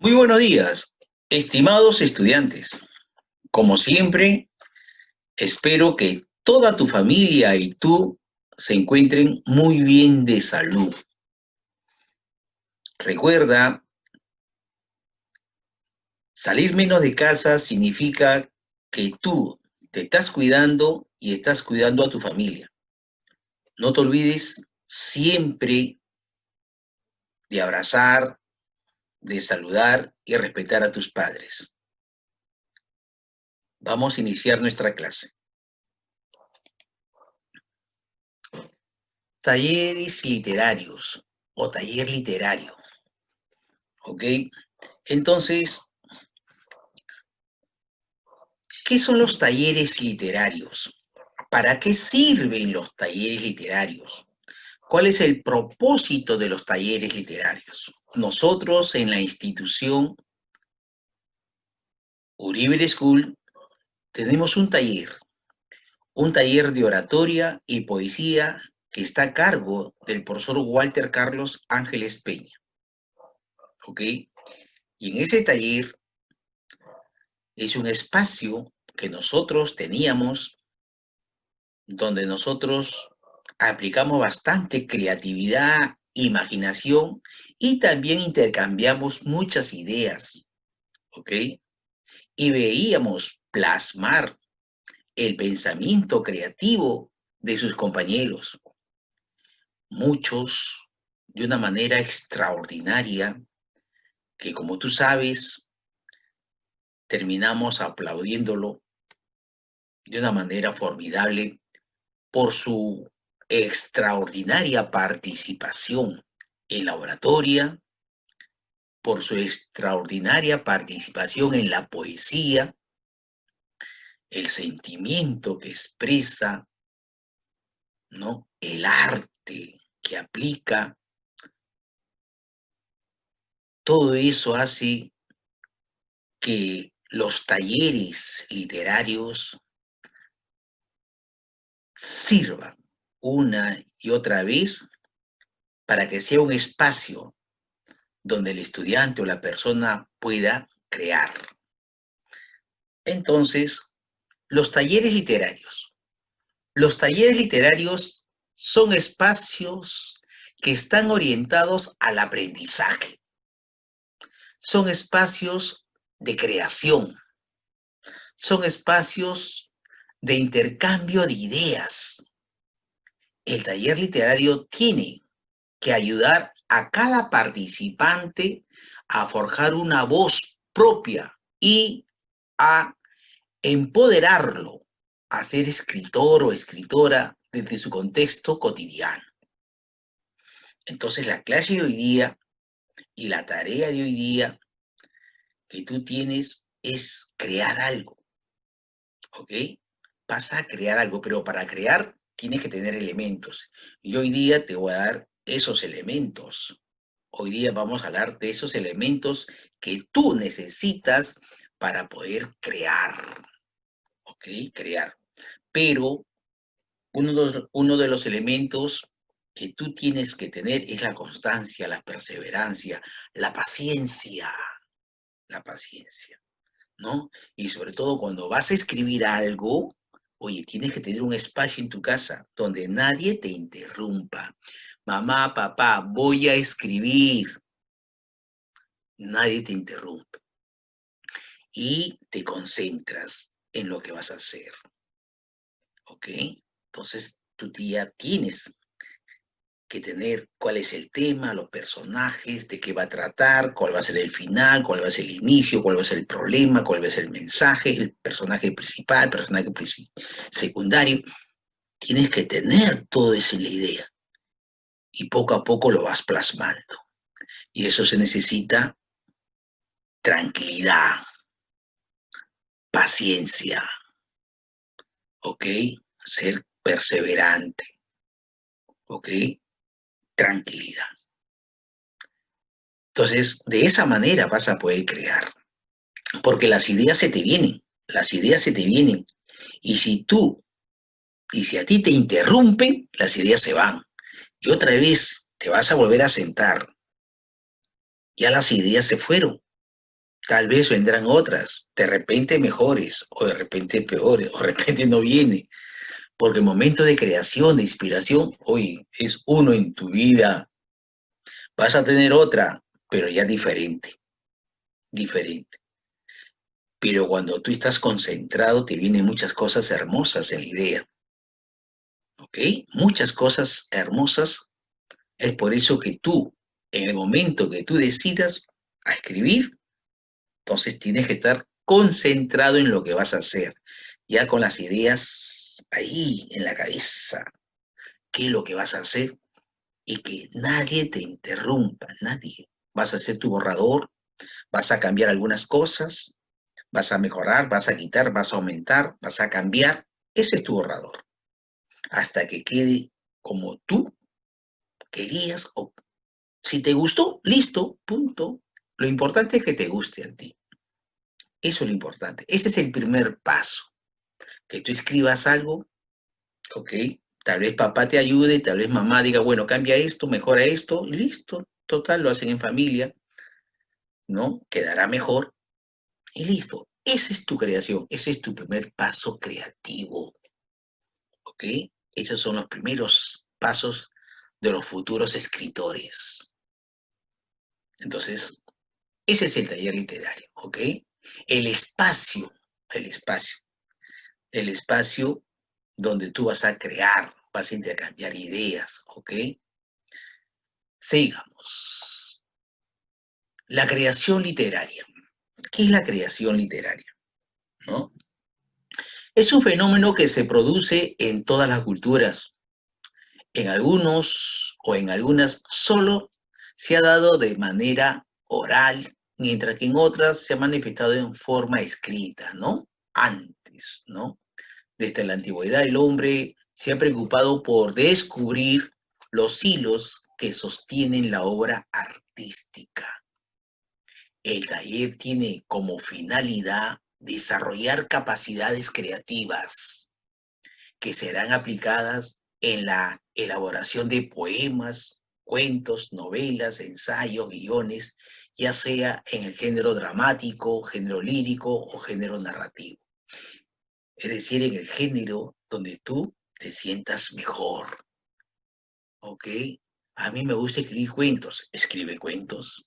Muy buenos días, estimados estudiantes. Como siempre, espero que toda tu familia y tú se encuentren muy bien de salud. Recuerda, salir menos de casa significa que tú te estás cuidando y estás cuidando a tu familia. No te olvides siempre de abrazar, de saludar y respetar a tus padres. Vamos a iniciar nuestra clase. Talleres literarios o taller literario. ¿Ok? Entonces, ¿qué son los talleres literarios? ¿Para qué sirven los talleres literarios? ¿Cuál es el propósito de los talleres literarios? Nosotros en la institución Uribe School tenemos un taller de oratoria y poesía que está a cargo del profesor Walter Carlos Ángeles Peña. ¿Ok? Y en ese taller es un espacio que nosotros teníamos donde nosotros aplicamos bastante creatividad, imaginación y también intercambiamos muchas ideas, ¿ok? Y veíamos plasmar el pensamiento creativo de sus compañeros, muchos de una manera extraordinaria que, como tú sabes, terminamos aplaudiéndolo de una manera formidable por su extraordinaria participación en la oratoria, por su extraordinaria participación en la poesía, el sentimiento que expresa, ¿no? El arte que aplica, todo eso hace que los talleres literarios sirvan una y otra vez para que sea un espacio donde el estudiante o la persona pueda crear. Entonces, los talleres literarios. Los talleres literarios son espacios que están orientados al aprendizaje. Son espacios de creación. Son espacios de intercambio de ideas. El taller literario tiene que ayudar a cada participante a forjar una voz propia y a empoderarlo a ser escritor o escritora desde su contexto cotidiano. Entonces, la clase de hoy día y la tarea de hoy día que tú tienes es crear algo, ¿ok? Vas a crear algo, pero para crear tienes que tener elementos. Y hoy día te voy a dar esos elementos. Hoy día vamos a hablar de esos elementos que tú necesitas para poder crear, ¿ok? Crear. Pero uno de los elementos que tú tienes que tener es la constancia, la perseverancia, la paciencia, ¿no? Y sobre todo cuando vas a escribir algo, oye, tienes que tener un espacio en tu casa donde nadie te interrumpa. Mamá, papá, voy a escribir. Nadie te interrumpe. Y te concentras en lo que vas a hacer, ¿ok? Entonces, tú ya tienes que tener cuál es el tema, los personajes, de qué va a tratar, cuál va a ser el final, cuál va a ser el inicio, cuál va a ser el problema, cuál va a ser el mensaje, el personaje principal, el personaje secundario. Tienes que tener todo eso en la idea y poco a poco lo vas plasmando. Y eso se necesita tranquilidad, paciencia, ¿ok? Ser perseverante, ¿ok? Tranquilidad. Entonces, de esa manera vas a poder crear. Porque las ideas se te vienen, las ideas se te vienen. Y si a ti te interrumpen, las ideas se van. Y otra vez te vas a volver a sentar. Ya las ideas se fueron. Tal vez vendrán otras, de repente mejores, o de repente peores, o de repente no viene. Porque el momento de creación, de inspiración, hoy es uno en tu vida. Vas a tener otra, pero ya diferente, diferente. Pero cuando tú estás concentrado, te vienen muchas cosas hermosas en la idea, ¿ok? Muchas cosas hermosas. Es por eso que tú, en el momento que tú decidas a escribir, entonces tienes que estar concentrado en lo que vas a hacer, ya con las ideas ahí en la cabeza, qué es lo que vas a hacer y que nadie te interrumpa, nadie. Vas a hacer tu borrador, vas a cambiar algunas cosas, vas a mejorar, vas a quitar, vas a aumentar, vas a cambiar. Ese es tu borrador, hasta que quede como tú querías o si te gustó, listo, punto. Lo importante es que te guste a ti. Eso es lo importante. Ese es el primer paso. Que tú escribas algo, ¿ok? Tal vez papá te ayude, tal vez mamá diga, bueno, cambia esto, mejora esto, y listo. Total, lo hacen en familia, ¿no? Quedará mejor y listo. Esa es tu creación, ese es tu primer paso creativo, ¿ok? Esos son los primeros pasos de los futuros escritores. Entonces, ese es el taller literario, ¿ok? El espacio, el espacio, el espacio donde tú vas a crear, vas a intercambiar ideas, ¿ok? Sigamos. La creación literaria. ¿Qué es la creación literaria? ¿No? Es un fenómeno que se produce en todas las culturas. En algunos o en algunas solo se ha dado de manera oral, mientras que en otras se ha manifestado en forma escrita, ¿no? Antes, ¿no? Desde la antigüedad el hombre se ha preocupado por descubrir los hilos que sostienen la obra artística. El taller tiene como finalidad desarrollar capacidades creativas que serán aplicadas en la elaboración de poemas, cuentos, novelas, ensayos, guiones, ya sea en el género dramático, género lírico o género narrativo. Es decir, en el género donde tú te sientas mejor, ¿ok? A mí me gusta escribir cuentos, escribe cuentos.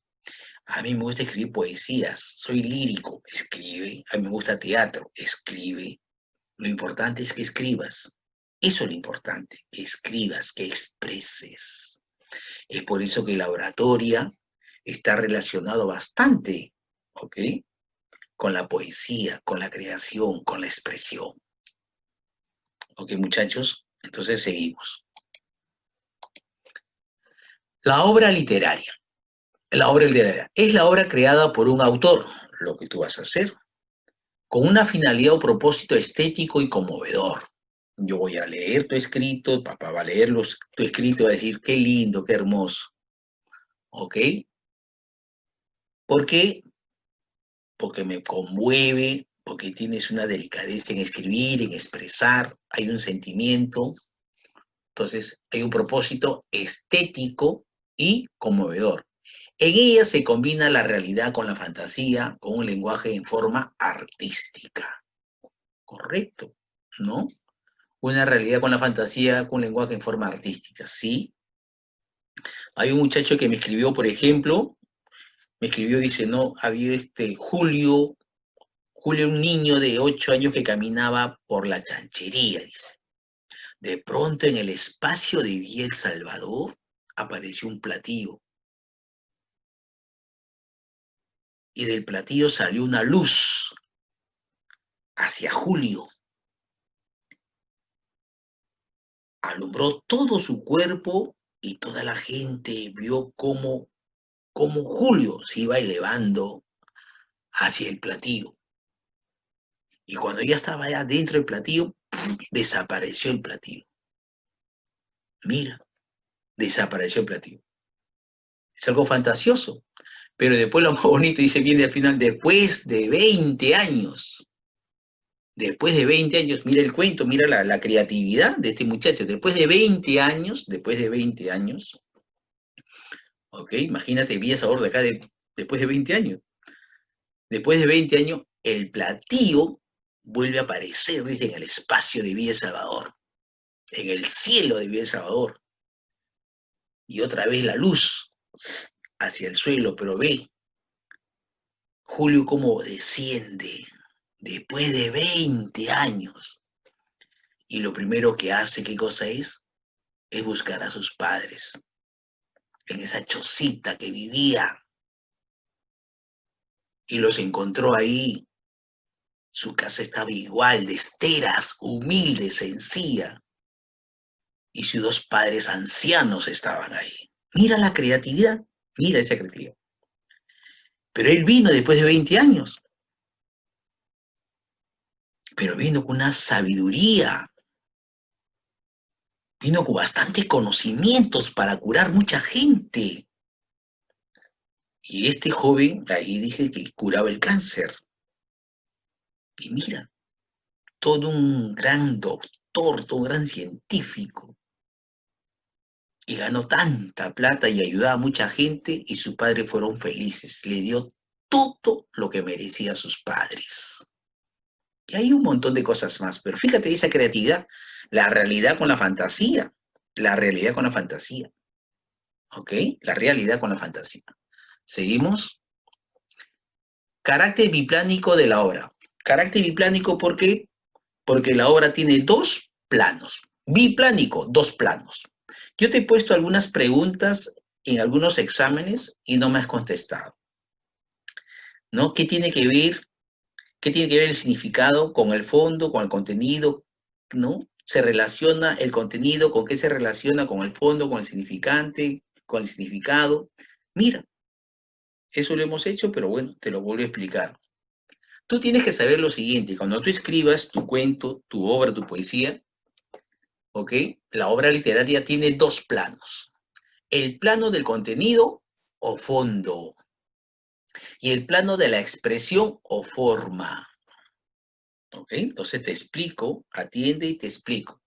A mí me gusta escribir poesías, soy lírico, escribe. A mí me gusta teatro, escribe. Lo importante es que escribas. Eso es lo importante, que escribas, que expreses. Es por eso que la oratoria está relacionado bastante, ¿ok? Con la poesía, con la creación, con la expresión. ¿Ok, muchachos? Entonces seguimos. La obra literaria. La obra literaria es la obra creada por un autor, lo que tú vas a hacer, con una finalidad o propósito estético y conmovedor. Yo voy a leer tu escrito, papá va a leer tu escrito y va a decir, qué lindo, qué hermoso. ¿Ok? ¿Por qué? Porque me conmueve, porque tienes una delicadeza en escribir, en expresar, hay un sentimiento. Entonces, hay un propósito estético y conmovedor. En ella se combina la realidad con la fantasía, con un lenguaje en forma artística. Correcto, ¿no? Una realidad con la fantasía, con un lenguaje en forma artística, ¿sí? Hay un muchacho que me escribió, por ejemplo, me escribió, dice, no, había Julio, un niño de 8 años que caminaba por la chanchería, dice. De pronto en el espacio de Vía El Salvador apareció un platillo y del platillo salió una luz hacia Julio. Alumbró todo su cuerpo y toda la gente vio cómo Julio se iba elevando hacia el platillo. Y cuando ya estaba ya dentro del platillo, desapareció el platillo. Mira, desapareció el platillo. Es algo fantasioso. Pero después lo más bonito dice, viene al final, después de 20 años. Después de 20 años, mira el cuento, mira la creatividad de este muchacho. Después de 20 años, ¿ok? Imagínate, vi esa obra de acá después de 20 años. Después de 20 años, el platillo vuelve a aparecer, dice, en el espacio de Villa El Salvador, en el cielo de Villa El Salvador. Y otra vez la luz hacia el suelo, pero ve, Julio cómo desciende después de 20 años. Y lo primero que hace, ¿qué cosa es? Es buscar a sus padres en esa chocita que vivía. Y los encontró ahí. Su casa estaba igual, de esteras, humilde, sencilla. Y sus dos padres ancianos estaban ahí. Mira la creatividad, mira esa creatividad. Pero él vino después de 20 años. Pero vino con una sabiduría. Vino con bastantes conocimientos para curar mucha gente. Y este joven, ahí dije que curaba el cáncer. Y mira, todo un gran doctor, todo un gran científico. Y ganó tanta plata y ayudaba a mucha gente y sus padres fueron felices. Le dio todo lo que merecía a sus padres. Y hay un montón de cosas más, pero fíjate esa creatividad, la realidad con la fantasía, la realidad con la fantasía, ¿ok? La realidad con la fantasía. Seguimos. Carácter biplánico de la obra. Carácter biplánico, ¿por qué? Porque la obra tiene dos planos. Biplánico, dos planos. Yo te he puesto algunas preguntas en algunos exámenes y no me has contestado, ¿no? ¿Qué tiene que ver? ¿Qué tiene que ver el significado con el fondo, con el contenido, ¿no? ¿Se relaciona el contenido con qué se relaciona con el fondo, con el significante, con el significado? Mira, eso lo hemos hecho, pero bueno, te lo vuelvo a explicar. Tú tienes que saber lo siguiente, cuando tú escribas tu cuento, tu obra, tu poesía, ¿ok? La obra literaria tiene dos planos. El plano del contenido o fondo y el plano de la expresión o forma. ¿Ok? Entonces te explico, atiende y te explico.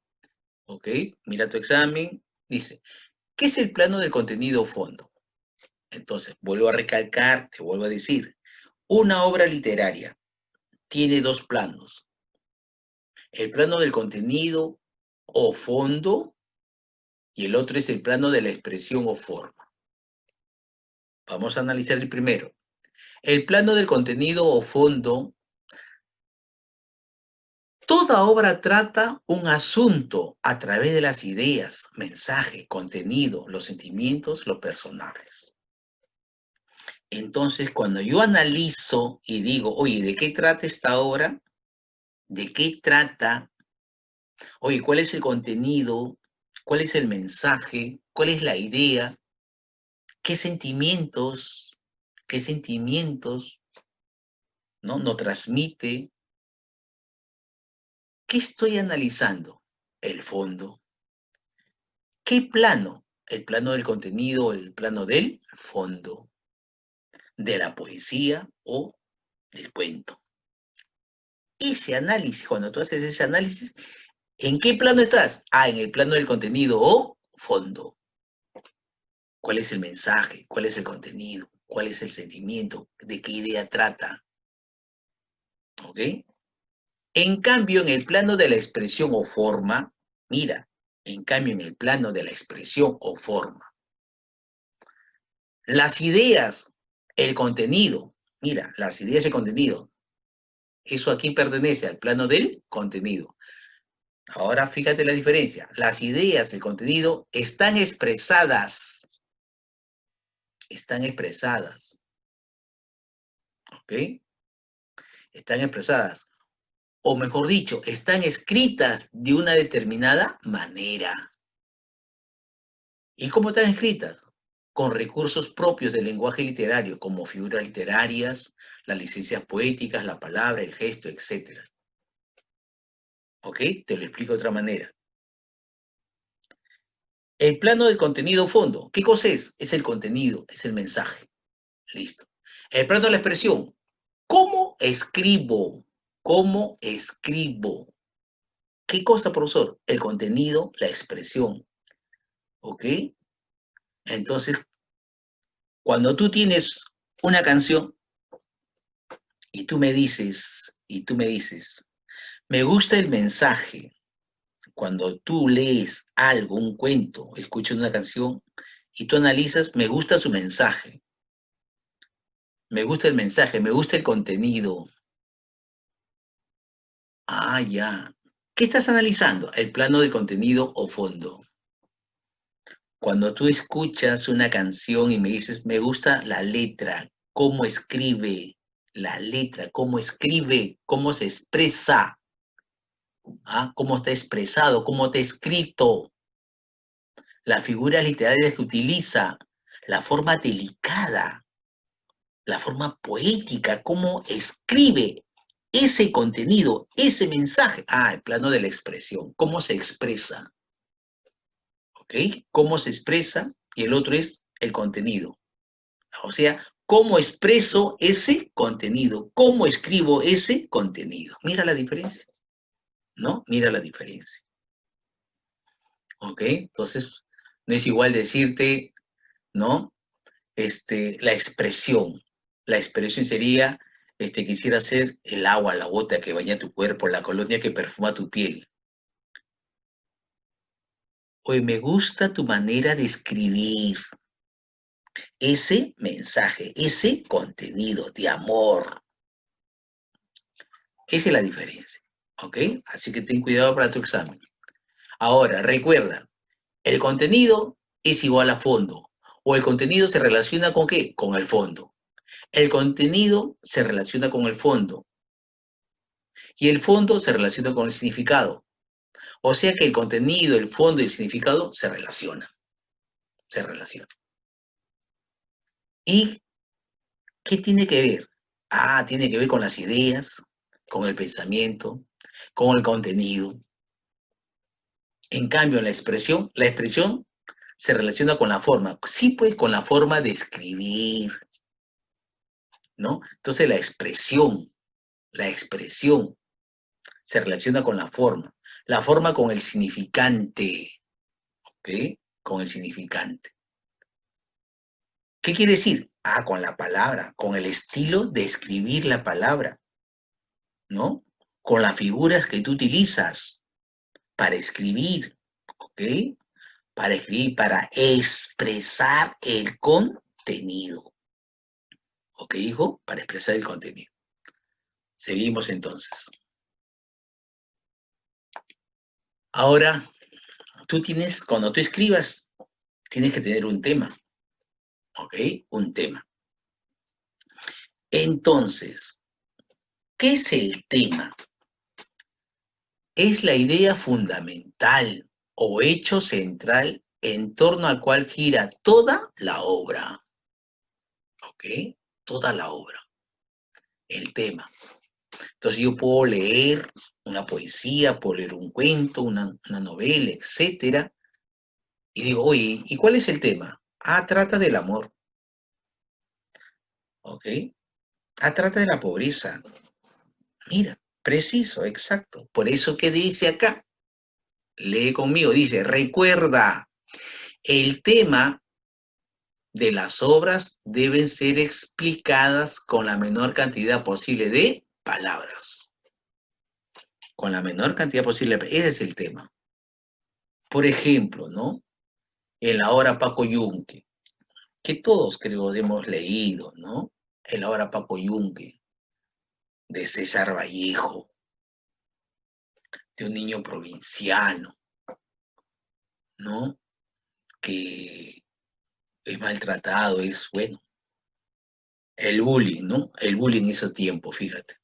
¿Ok? Mira tu examen, dice, ¿qué es el plano del contenido o fondo? Entonces, vuelvo a recalcar, te vuelvo a decir, una obra literaria tiene dos planos. El plano del contenido o fondo y el otro es el plano de la expresión o forma. Vamos a analizar el primero. El plano del contenido o fondo. Toda obra trata un asunto a través de las ideas, mensaje, contenido, los sentimientos, los personajes. Entonces, cuando yo analizo y digo, oye, ¿de qué trata esta obra? ¿De qué trata? Oye, ¿cuál es el contenido? ¿Cuál es el mensaje? ¿Cuál es la idea? ¿Qué sentimientos? ¿Qué sentimientos? ¿No transmite? ¿Qué estoy analizando? El fondo. ¿Qué plano? El plano del contenido, el plano del fondo, de la poesía o del cuento. Ese análisis, cuando tú haces ese análisis, ¿en qué plano estás? Ah, en el plano del contenido o fondo. ¿Cuál es el mensaje? ¿Cuál es el contenido? ¿Cuál es el sentimiento? ¿De qué idea trata? ¿Ok? En cambio, en el plano de la expresión o forma, mira, en cambio, en el plano de la expresión o forma, las ideas, el contenido, mira, las ideas y el contenido, eso aquí pertenece al plano del contenido. Ahora fíjate la diferencia. Las ideas, el contenido, están expresadas, ¿ok? Están expresadas, o mejor dicho, están escritas de una determinada manera. ¿Y cómo están escritas? Con recursos propios del lenguaje literario, como figuras literarias, las licencias poéticas, la palabra, el gesto, etc. ¿Ok? Te lo explico de otra manera. El plano del contenido fondo. ¿Qué cosa es? Es el contenido, es el mensaje. Listo. El plano de la expresión. ¿Cómo escribo? ¿Cómo escribo? ¿Qué cosa, profesor? El contenido, la expresión. ¿Ok? Entonces, cuando tú tienes una canción, y tú me dices, me gusta el mensaje. Cuando tú lees algo, un cuento, escuchas una canción y tú analizas, me gusta su mensaje, me gusta el mensaje, me gusta el contenido. Ah, ya. ¿Qué estás analizando? El plano de contenido o fondo. Cuando tú escuchas una canción y me dices, me gusta la letra, cómo escribe la letra, cómo escribe, cómo se expresa, ¿ah? Cómo está expresado, cómo está escrito, las figuras literarias que utiliza, la forma delicada, la forma poética, cómo escribe ese contenido, ese mensaje. Ah, el plano de la expresión, cómo se expresa, ¿ok? Cómo se expresa y el otro es el contenido. O sea, cómo expreso ese contenido, cómo escribo ese contenido. Mira la diferencia, ¿no? Mira la diferencia. ¿Ok? Entonces, no es igual decirte, ¿no? La expresión. La expresión sería, quisiera ser el agua, la gota que baña tu cuerpo, la colonia que perfuma tu piel. Oye, me gusta tu manera de escribir ese mensaje, ese contenido de amor. Esa es la diferencia, ¿ok? Así que ten cuidado para tu examen. Ahora, recuerda, el contenido es igual a fondo, o el contenido se relaciona con ¿qué? Con el fondo. El contenido se relaciona con el fondo, y el fondo se relaciona con el significado. O sea que el contenido, el fondo y el significado se relacionan, se relacionan. ¿Y qué tiene que ver? Ah, tiene que ver con las ideas, con el pensamiento, con el contenido. En cambio, la expresión se relaciona con la forma. Sí, pues, con la forma de escribir, ¿no? Entonces, la expresión se relaciona con la forma con el significante, ¿ok? Con el significante. ¿Qué quiere decir? Ah, con la palabra, con el estilo de escribir la palabra, ¿no? Con las figuras que tú utilizas para escribir, ¿ok? Para escribir, para expresar el contenido. ¿Ok, hijo? Para expresar el contenido. Seguimos entonces. Ahora, cuando tú escribas, tienes que tener un tema, ¿ok? Un tema. Entonces, ¿qué es el tema? Es la idea fundamental o hecho central en torno al cual gira toda la obra, ¿ok? Toda la obra, el tema. Entonces yo puedo leer una poesía, puedo leer un cuento, una novela, etcétera, y digo, oye, ¿y cuál es el tema? Ah, trata del amor, ¿ok? Ah, trata de la pobreza. Mira, preciso, exacto. Por eso que dice acá, lee conmigo, dice, recuerda, el tema de las obras deben ser explicadas con la menor cantidad posible de palabras. Con la menor cantidad posible, ese es el tema. Por ejemplo, ¿no? En la obra Paco Yunque, que todos creo hemos leído, ¿no? En la obra Paco Yunque, de César Vallejo, de un niño provinciano, ¿no? Que es maltratado, bueno, el bullying, ¿no? El bullying en ese tiempo, fíjate.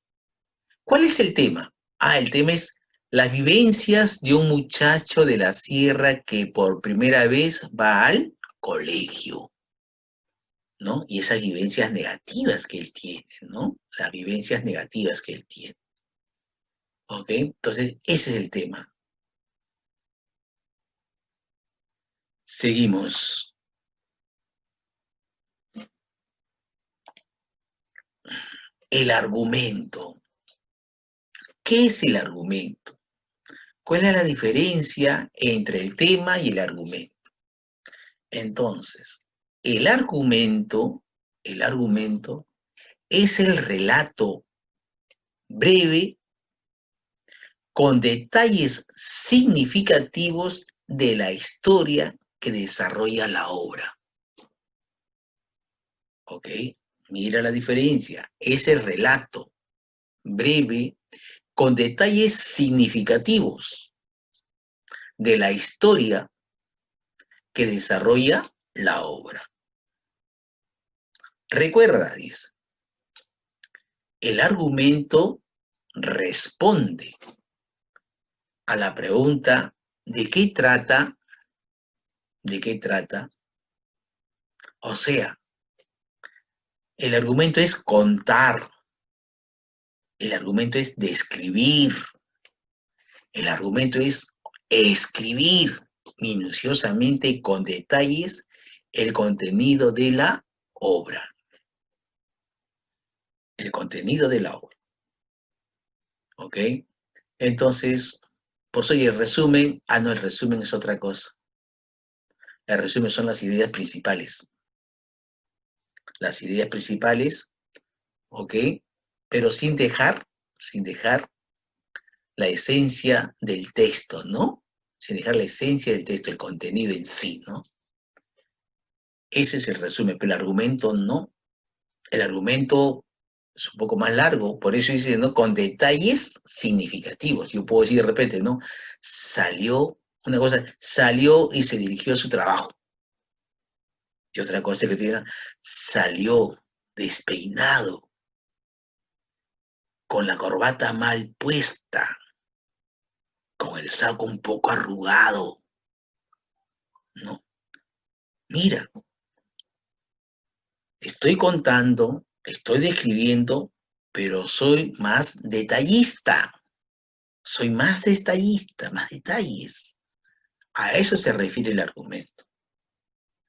¿Cuál es el tema? Ah, el tema es las vivencias de un muchacho de la sierra que por primera vez va al colegio, ¿no? Y esas vivencias negativas que él tiene, ¿no? Las vivencias negativas que él tiene. ¿Ok? Entonces, ese es el tema. Seguimos. El argumento. ¿Qué es el argumento? ¿Cuál es la diferencia entre el tema y el argumento? Entonces, el argumento es el relato breve, con detalles significativos de la historia que desarrolla la obra. ¿Ok? Mira la diferencia. Es el relato breve, con detalles significativos de la historia que desarrolla la obra. Recuerda, dice, el argumento responde a la pregunta ¿de qué trata? ¿De qué trata? O sea, el argumento es contar, el argumento es describir, el argumento es escribir minuciosamente y con detalles el contenido de la obra. El contenido de la obra. ¿Ok? Entonces, pues oye, el resumen, no, el resumen es otra cosa. El resumen son las ideas principales. Las ideas principales, ¿ok? Pero sin dejar la esencia del texto, ¿no? Sin dejar la esencia del texto, el contenido en sí, ¿no? Ese es el resumen, pero el argumento no. El argumento es un poco más largo, por eso dice, ¿no? Con detalles significativos. Yo puedo decir de repente, ¿no? Salió, una cosa, salió y se dirigió a su trabajo. Y otra cosa que te diga, salió despeinado, con la corbata mal puesta, con el saco un poco arrugado. No, mira, estoy contando, estoy describiendo, pero soy más detallista. Soy más detallista, más detalles. A eso se refiere el argumento,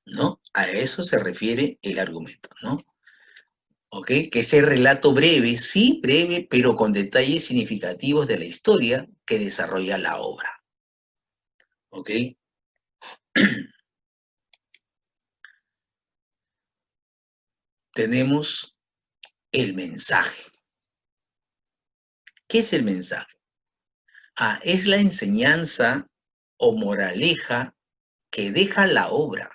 ¿no? A eso se refiere el argumento, ¿no? ¿Ok? Que ese relato breve, sí, breve, pero con detalles significativos de la historia que desarrolla la obra. ¿Ok? Tenemos el mensaje. ¿Qué es el mensaje? Es la enseñanza o moraleja que deja la obra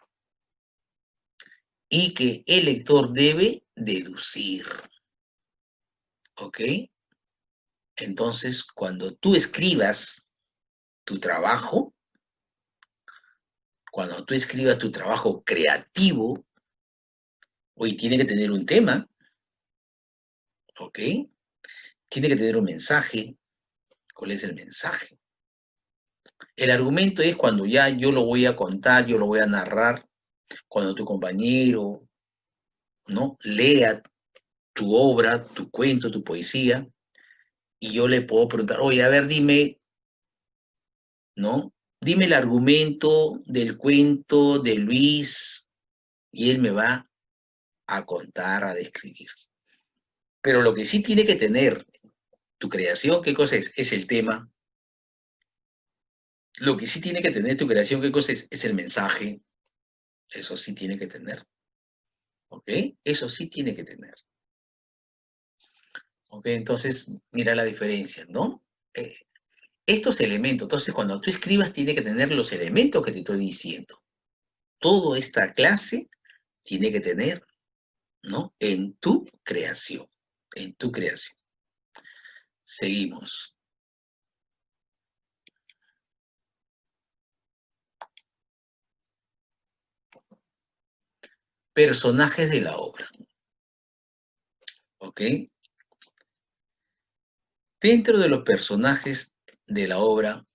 y que el lector debe deducir. ¿Ok? Entonces, cuando tú escribas tu trabajo, cuando tú escribas tu trabajo creativo, hoy tiene que tener un tema, ¿ok? Tiene que tener un mensaje. ¿Cuál es el mensaje? El argumento es cuando ya yo lo voy a contar, yo lo voy a narrar, cuando tu compañero, ¿no? Lea tu obra, tu cuento, tu poesía, y yo le puedo preguntar, oye, a ver, dime, ¿no? Dime el argumento del cuento de Luis, y él me va a contar, a describir. Pero lo que sí tiene que tener tu creación, ¿qué cosa es? Es el tema. Lo que sí tiene que tener tu creación, ¿qué cosa es? Es el mensaje. Eso sí tiene que tener. ¿Ok? Eso sí tiene que tener. ¿Ok? Entonces, mira la diferencia, ¿no? Estos elementos, entonces cuando tú escribas tiene que tener los elementos que te estoy diciendo. Toda esta clase tiene que tener, ¿no? En tu creación. En tu creación. Seguimos. Personajes de la obra. ¿Ok? Dentro de los personajes de la obra,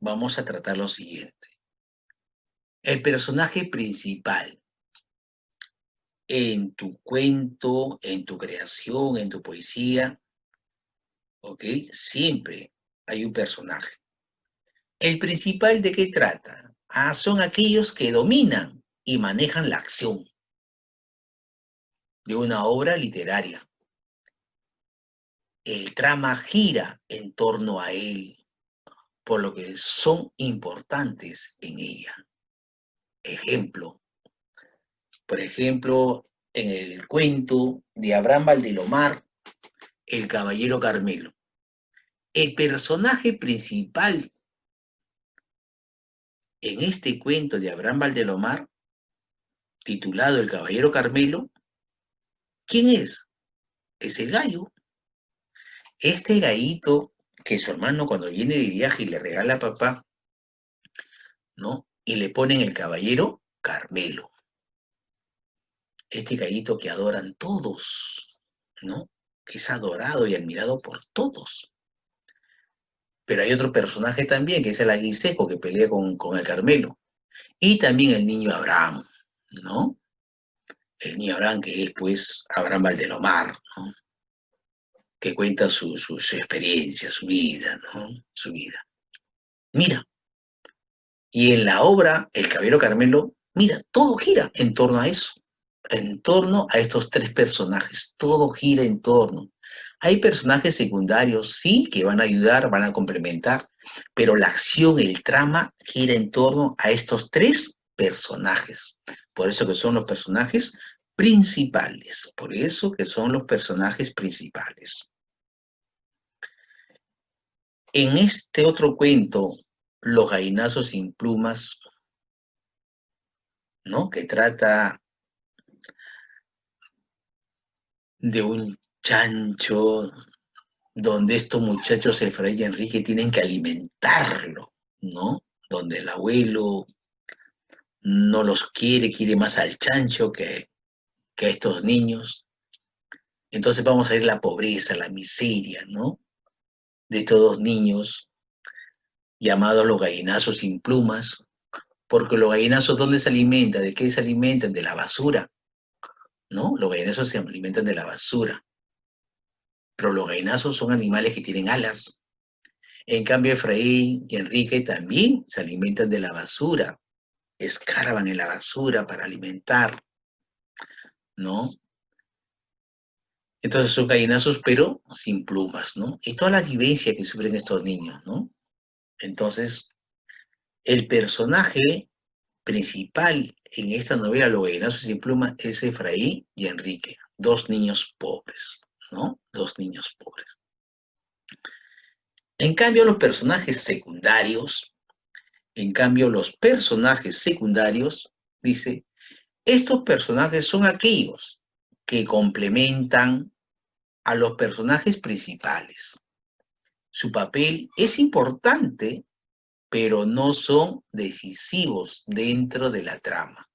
vamos a tratar lo siguiente. El personaje principal en tu cuento, en tu creación, en tu poesía, ¿ok? Siempre hay un personaje. ¿El principal de qué trata? Son aquellos que dominan y manejan la acción de una obra literaria. El trama gira en torno a él, por lo que son importantes en ella. Ejemplo, por ejemplo, en el cuento de Abraham Valdelomar, el caballero Carmelo. El personaje principal en este cuento de Abraham Valdelomar, titulado El caballero Carmelo, ¿quién es? Es el gallo. Este gallito que su hermano cuando viene de viaje le regala a papá, ¿no? Y le ponen el caballero Carmelo. Este gallito que adoran todos, ¿no? Que es adorado y admirado por todos. Pero hay otro personaje también, que es el aguiseco, que pelea con el Carmelo. Y también el niño Abraham, ¿no? El niño Abraham, que es, pues, Abraham Valdelomar, ¿no? Que cuenta su experiencia, su vida, ¿no? Su vida. Mira, y en la obra, El Caballero Carmelo, mira, todo gira en torno a eso, en torno a estos tres personajes, todo gira en torno. Hay personajes secundarios, sí, que van a ayudar, van a complementar, pero la acción, el trama, gira en torno a estos tres personajes. Por eso que son los personajes principales, por eso que son los personajes principales. En este otro cuento, Los gallinazos sin plumas, ¿no? Que trata de un chancho donde estos muchachos, Efraín y Enrique, tienen que alimentarlo, ¿no? Donde el abuelo no los quiere, quiere más al chancho que a estos niños. Entonces vamos a ver la pobreza, la miseria, ¿no? De estos dos niños llamados los gallinazos sin plumas, porque los gallinazos, ¿dónde se alimentan? ¿De qué se alimentan? De la basura, ¿no? Los gallinazos se alimentan de la basura, pero los gallinazos son animales que tienen alas. En cambio, Efraín y Enrique también se alimentan de la basura, escarban en la basura para alimentar, ¿no? Entonces son gallinazos, pero sin plumas, ¿no? Y toda la vivencia que sufren estos niños, ¿no? Entonces, el personaje principal en esta novela, Los gallinazos sin plumas, es Efraín y Enrique, dos niños pobres, ¿no? Dos niños pobres. En cambio, los personajes secundarios, dice, estos personajes son aquellos que complementan a los personajes principales. Su papel es importante, pero no son decisivos dentro de la trama.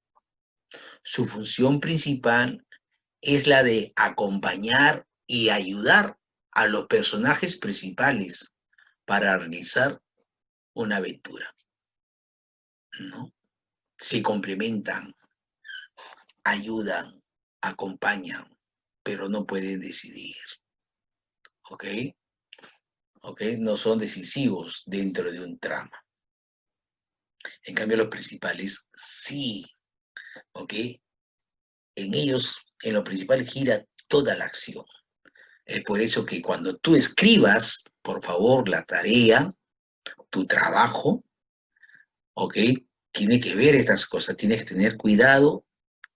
Su función principal es la de acompañar y ayudar a los personajes principales para realizar una aventura, ¿no? Se complementan, ayudan, acompañan, pero no pueden decidir, ¿ok? ¿Ok? No son decisivos dentro de un trama. En cambio, los principales sí, ¿ok? En ellos, en los principales gira toda la acción. Es por eso que cuando tú escribas, por favor, la tarea, tu trabajo, ¿ok? Tiene que ver estas cosas, tienes que tener cuidado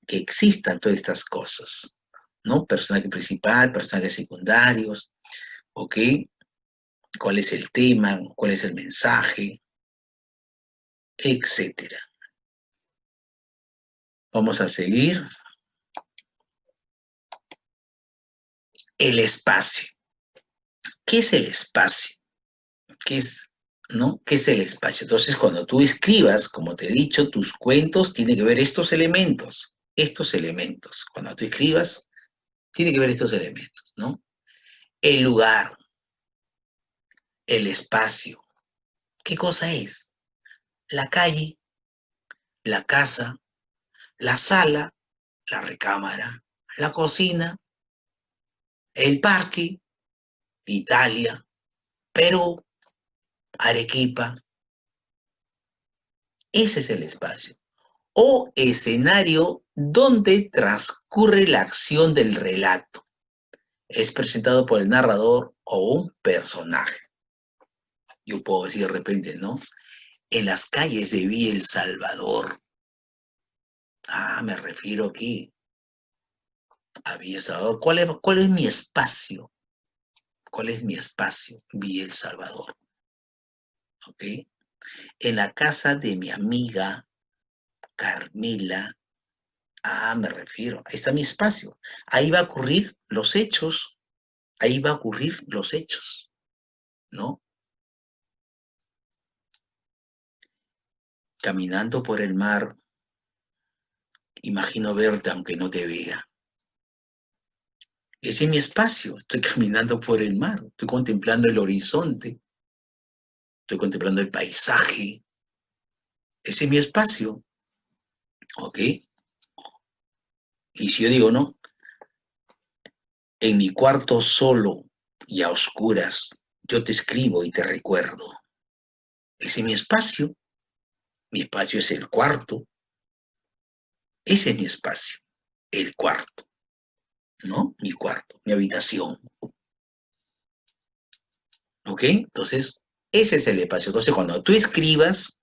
que existan todas estas cosas, ¿no? Personaje principal, personajes secundarios, ¿ok? ¿Cuál es el tema? ¿Cuál es el mensaje? Etcétera. Vamos a seguir. El espacio. ¿Qué es el espacio? ¿Qué es, no? ¿Qué es el espacio? Entonces, cuando tú escribas, como te he dicho, tus cuentos tienen que ver estos elementos. Estos elementos. Cuando tú escribas, tiene que ver estos elementos, ¿no? El lugar, el espacio. ¿Qué cosa es? La calle, la casa, la sala, la recámara, la cocina, el parque, Italia, Perú, Arequipa. Ese es el espacio. O escenario donde transcurre la acción del relato. Es presentado por el narrador o un personaje. Yo puedo decir de repente, ¿no? En las calles de Villa El Salvador. Ah, me refiero aquí a Villa El Salvador. ¿Cuál es mi espacio? ¿Cuál es mi espacio? Villa El Salvador. ¿Ok? En la casa de mi amiga Carmela. Me refiero. Ahí está mi espacio. Ahí va a ocurrir los hechos. Ahí va a ocurrir los hechos. ¿No? Caminando por el mar, imagino verte aunque no te vea. Ese es mi espacio. Estoy caminando por el mar. Estoy contemplando el horizonte. Estoy contemplando el paisaje. Ese es mi espacio. ¿Ok? Y si yo digo, no, en mi cuarto solo y a oscuras, yo te escribo y te recuerdo. Ese es mi espacio. Mi espacio es el cuarto. Ese es mi espacio. El cuarto. ¿No? Mi cuarto, mi habitación. ¿Ok? Entonces, ese es el espacio. Entonces, cuando tú escribas,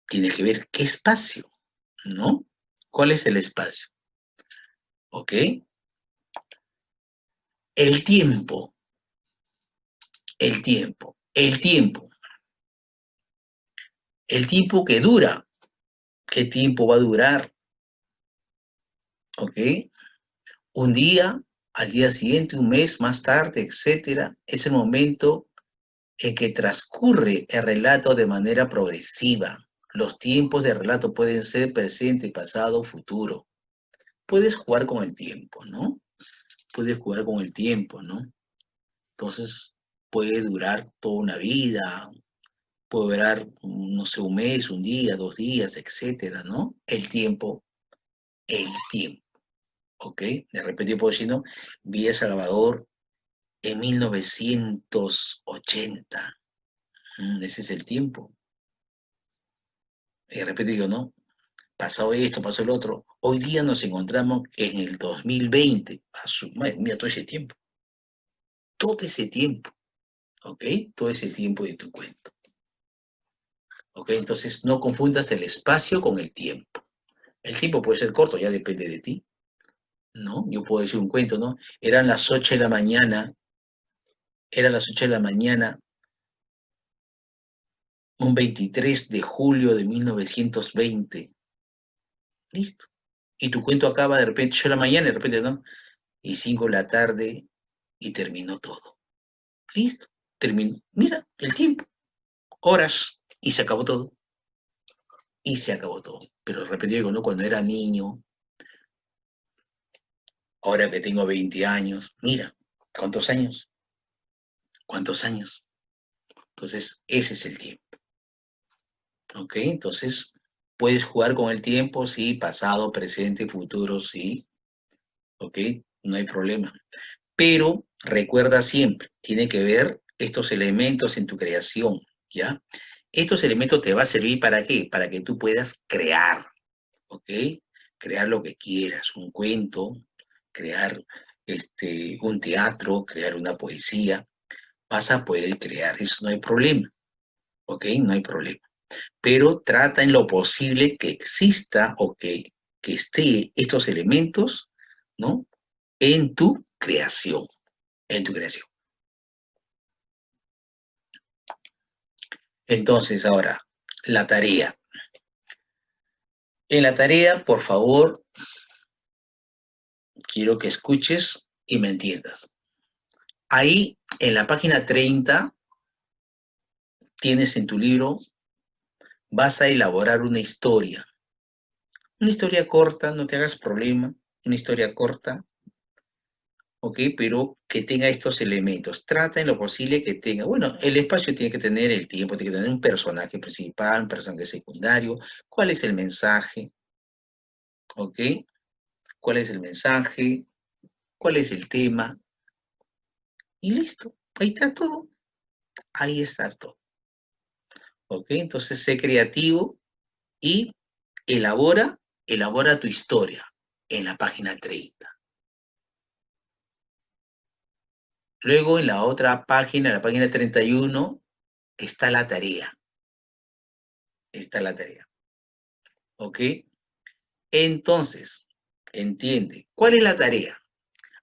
tienes que ver qué espacio, ¿no? ¿Cuál es el espacio? ¿Ok? El tiempo, el tiempo, el tiempo, el tiempo que dura. ¿Qué tiempo va a durar? ¿Ok? Un día, al día siguiente, un mes más tarde, etcétera. Es el momento en que transcurre el relato de manera progresiva. Los tiempos de relato pueden ser presente, pasado, futuro. Puedes jugar con el tiempo, ¿no? Puedes jugar con el tiempo, ¿no? Entonces, puede durar toda una vida, puede durar, no sé, un mes, un día, 2 días, etcétera, ¿no? El tiempo, ¿ok? De repente yo puedo decir, ¿no? Vi a Salvador en 1980. Ese es el tiempo. Y de repente digo, ¿no? Pasado esto, pasó el otro. Hoy día nos encontramos en el 2020. Mira todo ese tiempo. Todo ese tiempo. ¿Ok? Todo ese tiempo de tu cuento. ¿Ok? Entonces no confundas el espacio con el tiempo. El tiempo puede ser corto, ya depende de ti. ¿No? Yo puedo decir un cuento, ¿no? Eran las 8 de la mañana. Eran las 8 de la mañana, un 23 de julio de 1920. Listo. Y tu cuento acaba de repente 8 de la mañana, de repente, ¿no? Y 5 de la tarde y terminó todo. Listo. Terminó. Mira, el tiempo. Horas. Y se acabó todo. Y se acabó todo. Pero de repente digo, ¿no? Cuando era niño, ahora que tengo 20 años, mira, ¿cuántos años? ¿Cuántos años? Entonces, ese es el tiempo. ¿Ok? Entonces, puedes jugar con el tiempo, sí, pasado, presente, futuro, sí. ¿Ok? No hay problema. Pero recuerda siempre, tiene que ver estos elementos en tu creación, ¿ya? Estos elementos te van a servir ¿para qué? Para que tú puedas crear, ¿ok? Crear lo que quieras, un cuento, crear un teatro, crear una poesía, vas a poder crear, eso no hay problema, ¿ok? No hay problema. Pero trata en lo posible que exista o que esté estos elementos, ¿no? En tu creación, en tu creación. Entonces, ahora, la tarea. En la tarea, por favor, quiero que escuches y me entiendas. Ahí, en la página 30, tienes en tu libro, vas a elaborar una historia. Una historia corta, no te hagas problema, una historia corta, ¿ok? Pero que tenga estos elementos. Trata en lo posible que tenga, bueno, el espacio tiene que tener el tiempo, tiene que tener un personaje principal, un personaje secundario. ¿Cuál es el mensaje? ¿Ok? ¿Cuál es el mensaje? ¿Cuál es el tema? Y listo, ahí está todo. Ahí está todo. ¿Ok? Entonces, sé creativo y elabora tu historia en la página 30. Luego, en la otra página, en la página 31, está la tarea. Está la tarea. ¿Ok? Entonces, entiende, ¿cuál es la tarea?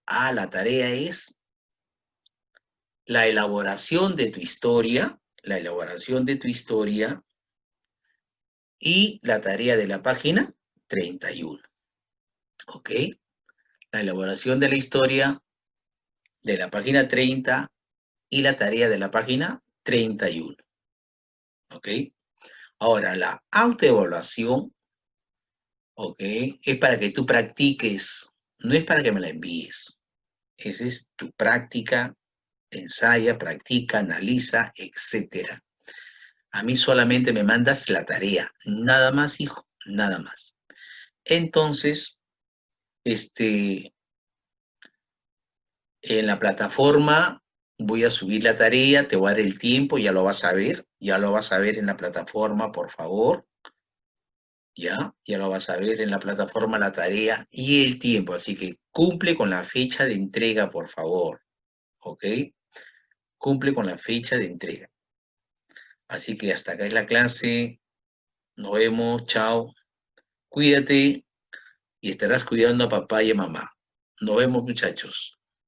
La tarea es la elaboración de tu historia, y la tarea de la página 31. ¿Ok? La elaboración de la historia de la página 30 y la tarea de la página 31. ¿Ok? Ahora, la autoevaluación, ¿ok? Es para que tú practiques, no es para que me la envíes. Esa es tu práctica, ensaya, practica, analiza, etc. A mí solamente me mandas la tarea, nada más, hijo, nada más. Entonces, en la plataforma voy a subir la tarea, te voy a dar el tiempo, ya lo vas a ver en la plataforma, por favor. Ya lo vas a ver en la plataforma la tarea y el tiempo, así que cumple con la fecha de entrega, por favor, ¿ok? Cumple con la fecha de entrega. Así que hasta acá es la clase, nos vemos, chao, cuídate y estarás cuidando a papá y a mamá. Nos vemos, muchachos.